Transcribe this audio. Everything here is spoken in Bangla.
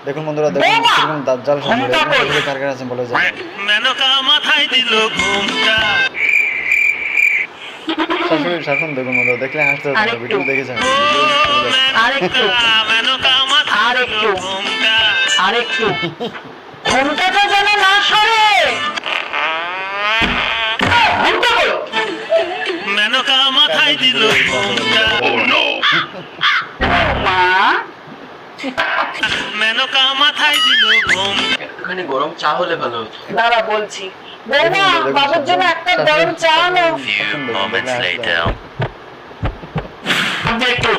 দেখুন বন্ধুরা, দেখুন কিরকম দাজ্জাল সামনে কার কার আছে বলে যায়। মেনকা মাথায় দিল ঘুমটা। শাসন দেখুন বন্ধুরা, দেখলে হাসতে হবে, ভিডিও দেখে যান। আরেকটু মেনকা মাথায় দিল আরেকটু ঘুমটা। আরেকটু ঘুমটাটা যেন না সরে। ঘুমটা করো। মেনকা মাথায় দিল ঘুমটা। মা মেনকা মাথায় দিল ঘুমটা। একটুখানি গরম চা হলে ভালো হতো। দাঁড়া বলছি। বৌমা বাবুর জন্য একটা গরম চা আনো। Few moments later. একটু